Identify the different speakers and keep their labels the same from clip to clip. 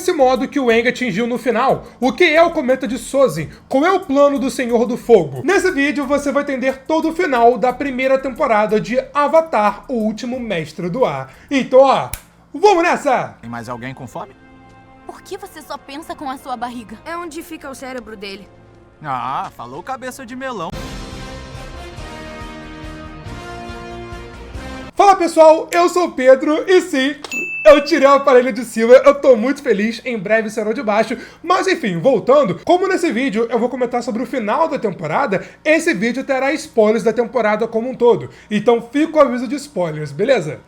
Speaker 1: desse modo que o Aang atingiu no final. O que é o Cometa de Sozin? Qual é o plano do Senhor do Fogo? Nesse vídeo você vai entender todo o final da primeira temporada de Avatar, o Último Mestre do Ar. Então, ó, vamos nessa!
Speaker 2: Tem mais alguém com fome?
Speaker 3: Por que você só pensa com a sua barriga?
Speaker 4: É onde fica o cérebro dele.
Speaker 2: Ah, falou cabeça de melão.
Speaker 1: Fala pessoal, eu sou o Pedro e sim, eu tirei o aparelho de cima, eu tô muito feliz, em breve será o de baixo, mas enfim, voltando, como nesse vídeo eu vou comentar sobre o final da temporada, esse vídeo terá spoilers da temporada como um todo, então fica o aviso de spoilers, beleza?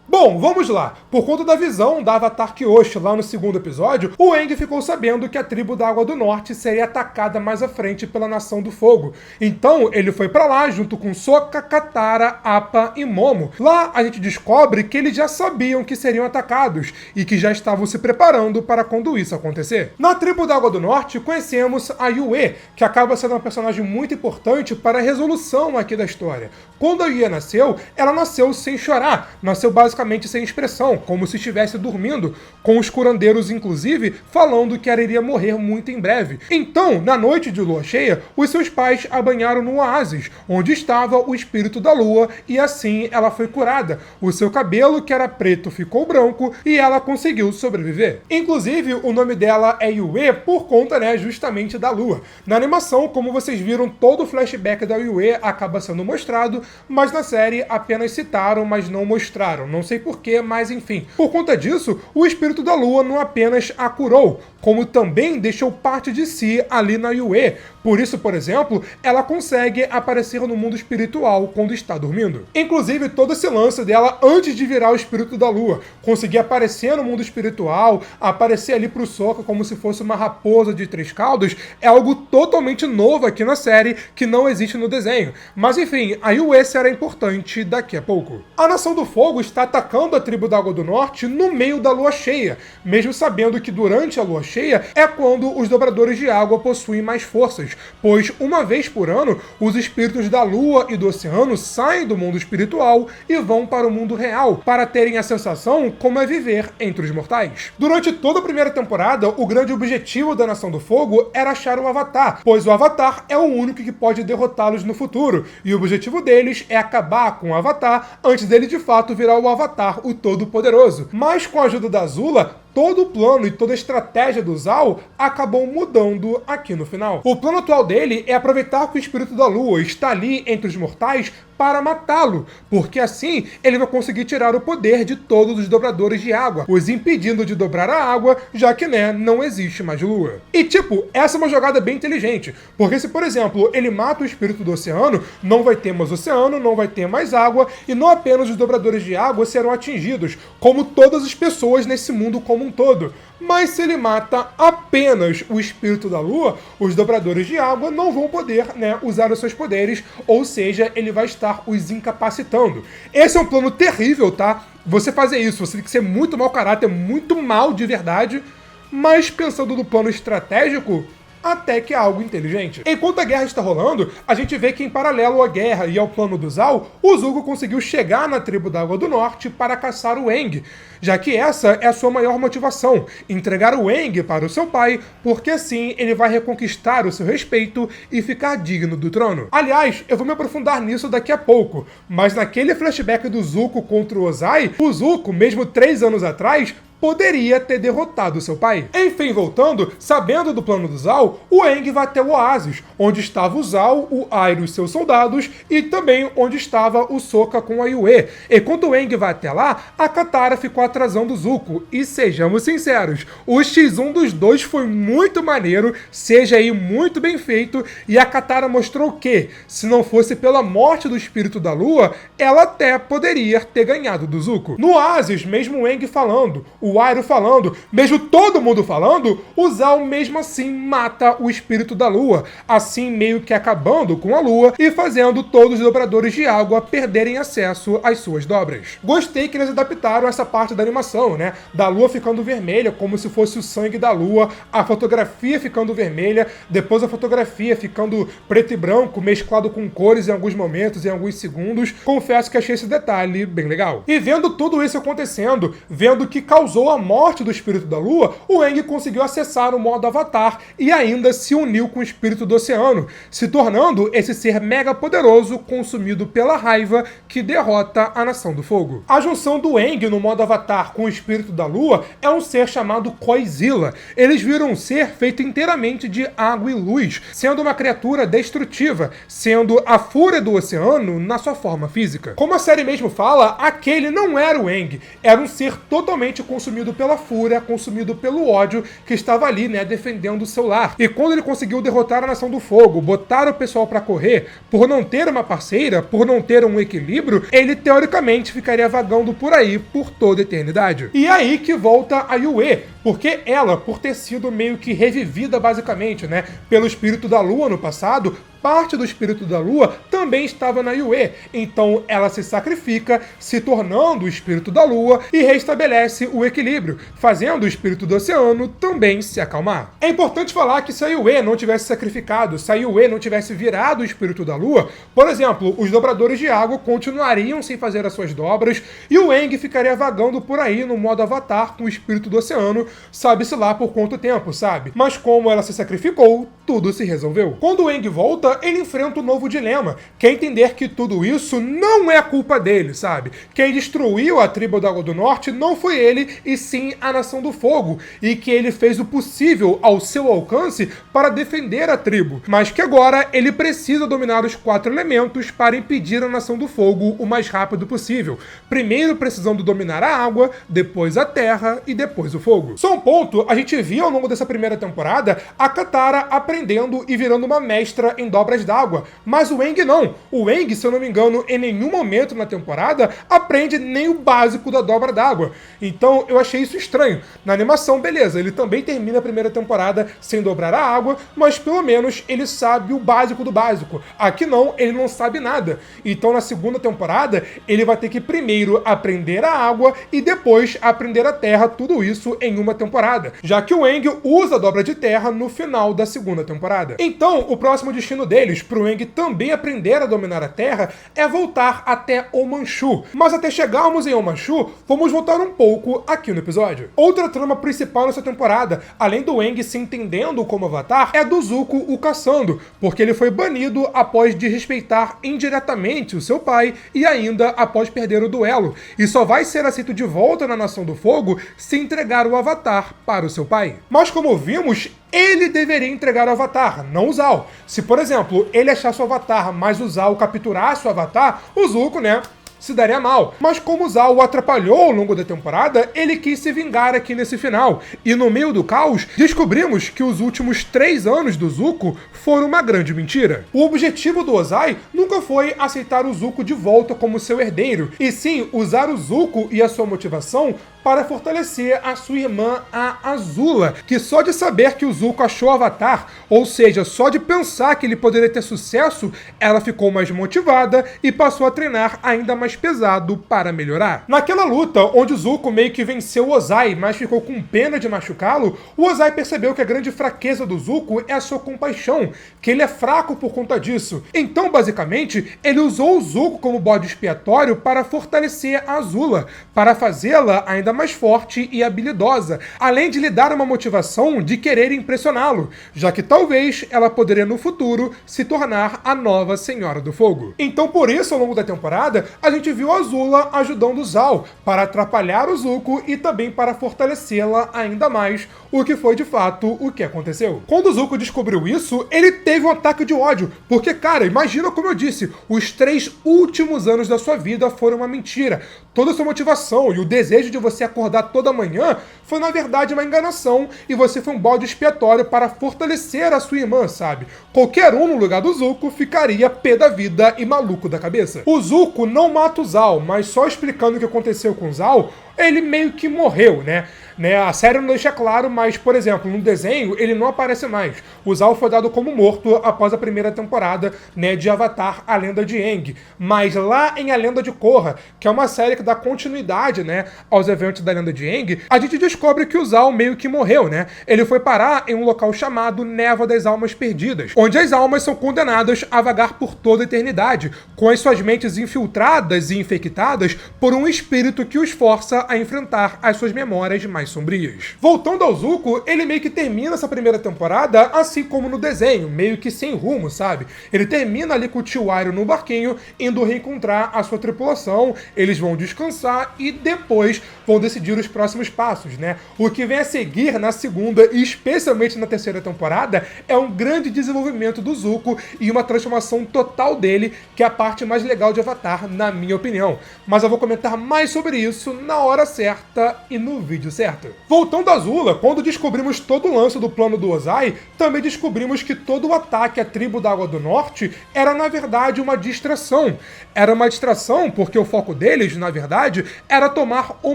Speaker 1: Bom, vamos lá. Por conta da visão da Avatar Kyoshi lá no segundo episódio, o Aang ficou sabendo que a tribo da Água do Norte seria atacada mais à frente pela Nação do Fogo. Então, ele foi pra lá junto com Sokka, Katara, Appa e Momo. Lá, a gente descobre que eles já sabiam que seriam atacados e que já estavam se preparando para quando isso acontecer. Na tribo da Água do Norte, conhecemos a Yue, que acaba sendo uma personagem muito importante para a resolução aqui da história. Quando a Yue nasceu, ela nasceu sem chorar, nasceu basicamente sem expressão, como se estivesse dormindo, com os curandeiros, inclusive, falando que ela iria morrer muito em breve. Então, na noite de lua cheia, os seus pais a banharam no oásis, onde estava o espírito da lua, e assim ela foi curada. O seu cabelo, que era preto, ficou branco, e ela conseguiu sobreviver. Inclusive, o nome dela é Yue por conta, justamente da lua. Na animação, como vocês viram, todo o flashback da Yue acaba sendo mostrado, mas na série apenas citaram, mas não mostraram. Não sei porquê, mas enfim. Por conta disso, o espírito da lua não apenas a curou, como também deixou parte de si ali na Yue. Por isso, por exemplo, ela consegue aparecer no mundo espiritual quando está dormindo. Inclusive, todo esse lance dela antes de virar o espírito da lua, conseguir aparecer no mundo espiritual, aparecer ali pro Sokka como se fosse uma raposa de 3 caudos, é algo totalmente novo aqui na série, que não existe no desenho. Mas enfim, a Yue será importante daqui a pouco. A Nação do Fogo está atacando a tribo da Água do Norte no meio da lua cheia, mesmo sabendo que durante a lua cheia é quando os dobradores de água possuem mais forças, pois uma vez por ano os espíritos da lua e do oceano saem do mundo espiritual e vão para o mundo real, para terem a sensação como é viver entre os mortais. Durante toda a primeira temporada, o grande objetivo da Nação do Fogo era achar o Avatar, pois o Avatar é o único que pode derrotá-los no futuro, e o objetivo deles é acabar com o Avatar antes dele de fato virar o Avatar, o Todo-Poderoso. Mas com a ajuda da Azula, todo o plano e toda a estratégia do Zal acabou mudando aqui no final. O plano atual dele é aproveitar que o espírito da lua está ali entre os mortais para matá-lo, porque assim ele vai conseguir tirar o poder de todos os dobradores de água, os impedindo de dobrar a água, já que, não existe mais lua. E tipo, essa é uma jogada bem inteligente, porque se, por exemplo, ele mata o espírito do oceano, não vai ter mais oceano, não vai ter mais água, e não apenas os dobradores de água serão atingidos, como todas as pessoas nesse mundo como um todo. Mas se ele mata apenas o espírito da lua, os dobradores de água não vão poder, usar os seus poderes, ou seja, ele vai estar os incapacitando. Esse é um plano terrível, tá? Você fazer isso, você tem que ser muito mau caráter, muito mal de verdade, mas pensando no plano estratégico, até que é algo inteligente. Enquanto a guerra está rolando, a gente vê que em paralelo à guerra e ao plano do Zal, o Zuko conseguiu chegar na tribo da Água do Norte para caçar o Aang, já que essa é a sua maior motivação, entregar o Aang para o seu pai, porque assim ele vai reconquistar o seu respeito e ficar digno do trono. Aliás, eu vou me aprofundar nisso daqui a pouco, mas naquele flashback do Zuko contra o Ozai, o Zuko, mesmo 3 anos atrás, poderia ter derrotado seu pai. Enfim, voltando, sabendo do plano do Zal, o Aang vai até o oásis, onde estava o Zal, o Iroh e seus soldados, e também onde estava o Sokka com a Yue. E quando o Aang vai até lá, a Katara ficou atrasando o Zuko. E sejamos sinceros, o X1 dos dois foi muito maneiro, seja aí muito bem feito, e a Katara mostrou que, se não fosse pela morte do espírito da lua, ela até poderia ter ganhado do Zuko. No oásis, mesmo o Aang falando, o Iroh falando, mesmo todo mundo falando, o Zal mesmo assim mata o espírito da lua, assim meio que acabando com a lua e fazendo todos os dobradores de água perderem acesso às suas dobras. Gostei que eles adaptaram essa parte da animação, da lua ficando vermelha, como se fosse o sangue da lua, a fotografia ficando vermelha, depois a fotografia ficando preto e branco, mesclado com cores em alguns momentos, em alguns segundos. Confesso que achei esse detalhe bem legal. E vendo tudo isso acontecendo, vendo que causou causou a morte do Espírito da Lua, o Aang conseguiu acessar o modo Avatar e ainda se uniu com o Espírito do Oceano, se tornando esse ser mega poderoso consumido pela raiva que derrota a Nação do Fogo. A junção do Aang no modo Avatar com o Espírito da Lua é um ser chamado Koizilla. Eles viram um ser feito inteiramente de água e luz, sendo uma criatura destrutiva, sendo a fúria do oceano na sua forma física. Como a série mesmo fala, aquele não era o Aang, era um ser totalmente consumido pela fúria, consumido pelo ódio, que estava ali, né, defendendo o seu lar. E quando ele conseguiu derrotar a Nação do Fogo, botar o pessoal pra correr, por não ter uma parceira, por não ter um equilíbrio, ele teoricamente ficaria vagando por aí por toda a eternidade. E é aí que volta a Yue, porque ela, por ter sido meio que revivida basicamente, né, pelo Espírito da Lua no passado, parte do Espírito da Lua também estava na Yue, então ela se sacrifica, se tornando o Espírito da Lua e restabelece o equilíbrio, fazendo o Espírito do Oceano também se acalmar. É importante falar que se a Yue não tivesse sacrificado, se a Yue não tivesse virado o Espírito da Lua, por exemplo, os dobradores de água continuariam sem fazer as suas dobras e o Aang ficaria vagando por aí no modo Avatar com o Espírito do Oceano, sabe-se lá por quanto tempo, sabe? Mas como ela se sacrificou, tudo se resolveu. Quando o Aang volta, ele enfrenta um novo dilema, que é entender que tudo isso não é culpa dele, sabe? Quem destruiu a tribo da Água do Norte não foi ele, e sim a Nação do Fogo, e que ele fez o possível ao seu alcance para defender a tribo, mas que agora ele precisa dominar os 4 elementos para impedir a Nação do Fogo o mais rápido possível, primeiro precisando dominar a água, depois a terra e depois o fogo. Só um ponto, a gente viu ao longo dessa primeira temporada a Katara aprendendo e virando uma mestra em dobras d'água, mas o Aang não. O Aang, se eu não me engano, em nenhum momento na temporada aprende nem o básico da dobra d'água. Então eu achei isso estranho. Na animação, beleza, ele também termina a primeira temporada sem dobrar a água, mas pelo menos ele sabe o básico do básico. Aqui não, ele não sabe nada. Então na segunda temporada, ele vai ter que primeiro aprender a água e depois aprender a terra, tudo isso em uma temporada, já que o Aang usa a dobra de terra no final da segunda temporada. Então, o próximo destino deles, pro Aang também aprender a dominar a Terra, é voltar até Omanchu. Mas até chegarmos em Omanchu, vamos voltar um pouco aqui no episódio. Outra trama principal nessa temporada, além do Aang se entendendo como Avatar, é do Zuko o caçando, porque ele foi banido após desrespeitar indiretamente o seu pai e ainda após perder o duelo, e só vai ser aceito de volta na Nação do Fogo se entregar o Avatar para o seu pai. Mas como vimos, ele deveria entregar o Avatar, não o Zhao. Se, por exemplo, ele achasse o Avatar, mas o Zhao capturasse o Avatar, o Zuko, né, se daria mal. Mas como o Zhao o atrapalhou ao longo da temporada, ele quis se vingar aqui nesse final. E no meio do caos, descobrimos que os últimos 3 anos do Zuko foram uma grande mentira. O objetivo do Ozai nunca foi aceitar o Zuko de volta como seu herdeiro, e sim usar o Zuko e a sua motivação para fortalecer a sua irmã, a Azula, que só de saber que o Zuko achou o Avatar, ou seja, só de pensar que ele poderia ter sucesso, ela ficou mais motivada e passou a treinar ainda mais pesado para melhorar. Naquela luta, onde o Zuko meio que venceu o Ozai, mas ficou com pena de machucá-lo, o Ozai percebeu que a grande fraqueza do Zuko é a sua compaixão, que ele é fraco por conta disso. Então, basicamente, ele usou o Zuko como bode expiatório para fortalecer a Azula, para fazê-la ainda mais forte e habilidosa, além de lhe dar uma motivação de querer impressioná-lo, já que talvez ela poderia no futuro se tornar a nova Senhora do Fogo. Então por isso, ao longo da temporada, a gente viu a Azula ajudando o Zhao para atrapalhar o Zuko e também para fortalecê-la ainda mais, o que foi de fato o que aconteceu. Quando o Zuko descobriu isso, ele teve um ataque de ódio, porque, cara, imagina como eu disse, os 3 últimos anos da sua vida foram uma mentira. Toda a sua motivação e o desejo de você acordar toda manhã foi na verdade uma enganação e você foi um bode expiatório para fortalecer a sua irmã, sabe? Qualquer um no lugar do Zuko ficaria pé da vida e maluco da cabeça. O Zuko não mata o Zhao, mas só explicando o que aconteceu com o Zhao, ele meio que morreu, né? né? A série não deixa claro, mas, por exemplo, no desenho ele não aparece mais. O Zal foi dado como morto após a primeira temporada, né, de Avatar, A Lenda de Aang. Mas lá em A Lenda de Korra, que é uma série que dá continuidade, né, aos eventos da Lenda de Aang, a gente descobre que o Zal meio que morreu, né? Ele foi parar em um local chamado Névoa das Almas Perdidas, onde as almas são condenadas a vagar por toda a eternidade, com as suas mentes infiltradas e infectadas por um espírito que os força a enfrentar as suas memórias mais sombrias. Voltando ao Zuko, ele meio que termina essa primeira temporada assim como no desenho, meio que sem rumo, sabe? Ele termina ali com o tio Iroh no barquinho, indo reencontrar a sua tripulação, eles vão descansar e depois vão decidir os próximos passos, né? O que vem a seguir na segunda e especialmente na terceira temporada é um grande desenvolvimento do Zuko e uma transformação total dele, que é a parte mais legal de Avatar, na minha opinião. Mas eu vou comentar mais sobre isso na hora certa e no vídeo certo. Voltando a Azula, quando descobrimos todo o lance do plano do Ozai, também descobrimos que todo o ataque à tribo da Água do Norte era, na verdade, uma distração. Era uma distração porque o foco deles, na verdade, era tomar o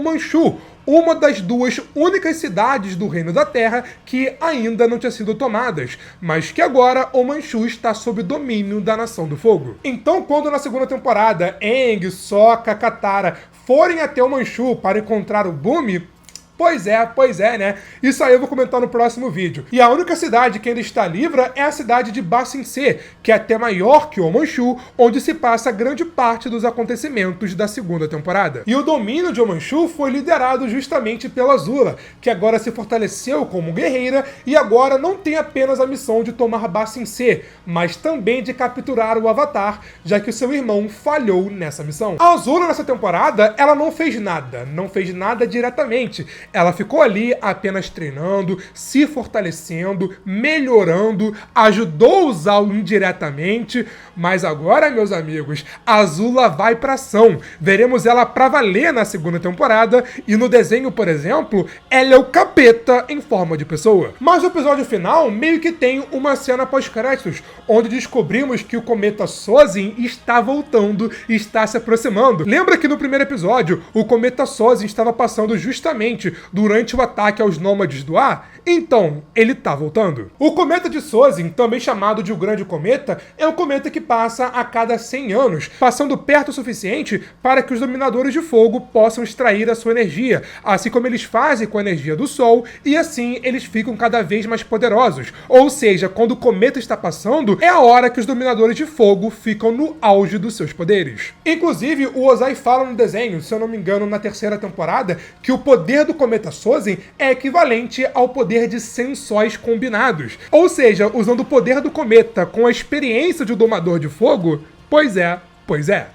Speaker 1: Manchu, uma das duas únicas cidades do Reino da Terra que ainda não tinha sido tomadas, mas que agora o Manchu está sob domínio da Nação do Fogo. Então, quando na segunda temporada Aang, Sokka, Katara forem até o Manchu para encontrar o Bumi, pois é, né? Isso aí eu vou comentar no próximo vídeo. E a única cidade que ainda está livre é a cidade de Ba Sing Se, que é até maior que o Manchu, onde se passa grande parte dos acontecimentos da segunda temporada. E o domínio de Manchu foi liderado justamente pela Azula, que agora se fortaleceu como guerreira e agora não tem apenas a missão de tomar Ba Sing Se, mas também de capturar o Avatar, já que o seu irmão falhou nessa missão. A Azula nessa temporada, ela não fez nada diretamente. Ela ficou ali apenas treinando, se fortalecendo, melhorando, ajudou o Zal indiretamente, mas agora, meus amigos, a Azula vai pra ação. Veremos ela pra valer na segunda temporada e no desenho, por exemplo, ela é o capeta em forma de pessoa. Mas o episódio final meio que tem uma cena pós-créditos, onde descobrimos que o cometa Sozin está voltando e está se aproximando. Lembra que no primeiro episódio, o cometa Sozin estava passando justamente durante o ataque aos nômades do ar? Então, ele tá voltando. O cometa de Sozin, também chamado de o Grande Cometa, é um cometa que passa a cada 100 anos, passando perto o suficiente para que os dominadores de fogo possam extrair a sua energia, assim como eles fazem com a energia do Sol, e assim eles ficam cada vez mais poderosos. Ou seja, quando o cometa está passando, é a hora que os dominadores de fogo ficam no auge dos seus poderes. Inclusive, o Ozai fala no desenho, se eu não me engano, na terceira temporada, que o poder do cometa Sozin é equivalente ao poder de 100 sóis combinados. Ou seja, usando o poder do cometa com a experiência de um domador de fogo, pois é.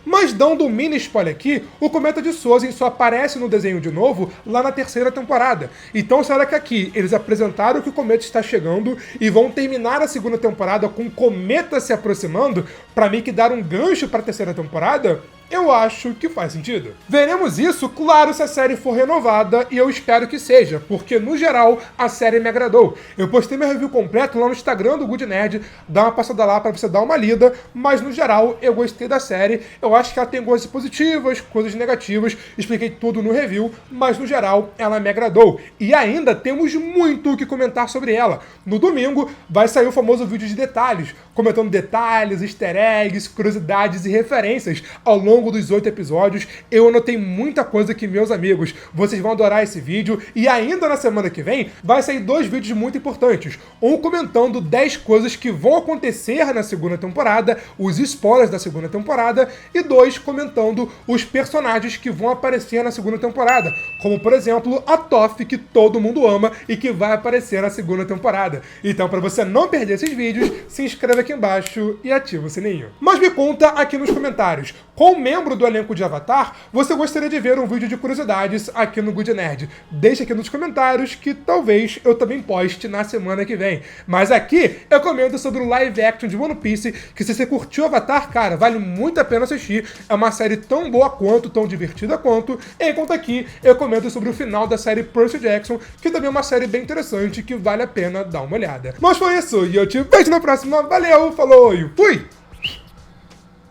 Speaker 1: Mas dando um mini spoiler aqui, o cometa de Sozin só aparece no desenho de novo lá na terceira temporada. Então será que aqui eles apresentaram que o cometa está chegando e vão terminar a segunda temporada com o cometa se aproximando para meio que dar um gancho para a terceira temporada? Eu acho que faz sentido. Veremos isso, claro, se a série for renovada, e eu espero que seja, porque, no geral, a série me agradou. Eu postei meu review completo lá no Instagram do Good Nerd, dá uma passada lá pra você dar uma lida, mas, no geral, eu gostei da série. Eu acho que ela tem coisas positivas, coisas negativas, expliquei tudo no review, mas, no geral, ela me agradou. E ainda temos muito o que comentar sobre ela. No domingo, vai sair o famoso vídeo de detalhes, comentando detalhes, easter eggs, curiosidades e referências ao longo dos 8 episódios. Eu anotei muita coisa que, meus amigos, vocês vão adorar esse vídeo. E ainda na semana que vem, vai sair 2 vídeos muito importantes. Um comentando 10 coisas que vão acontecer na segunda temporada, os spoilers da segunda temporada, e 2 comentando os personagens que vão aparecer na segunda temporada, como, por exemplo, a Toph, que todo mundo ama e que vai aparecer na segunda temporada. Então, para você não perder esses vídeos, se inscreva aqui embaixo e ativa o sininho. Mas me conta aqui nos comentários, qual membro do elenco de Avatar você gostaria de ver um vídeo de curiosidades aqui no Good Nerd? Deixa aqui nos comentários que talvez eu também poste na semana que vem. Mas aqui eu comento sobre o live action de One Piece, que se você curtiu Avatar, cara, vale muito a pena assistir. É uma série tão boa quanto, tão divertida quanto. Enquanto aqui eu comento sobre o final da série Percy Jackson, que também é uma série bem interessante que vale a pena dar uma olhada. Mas foi isso, e eu te vejo na próxima. Valeu, falou e fui!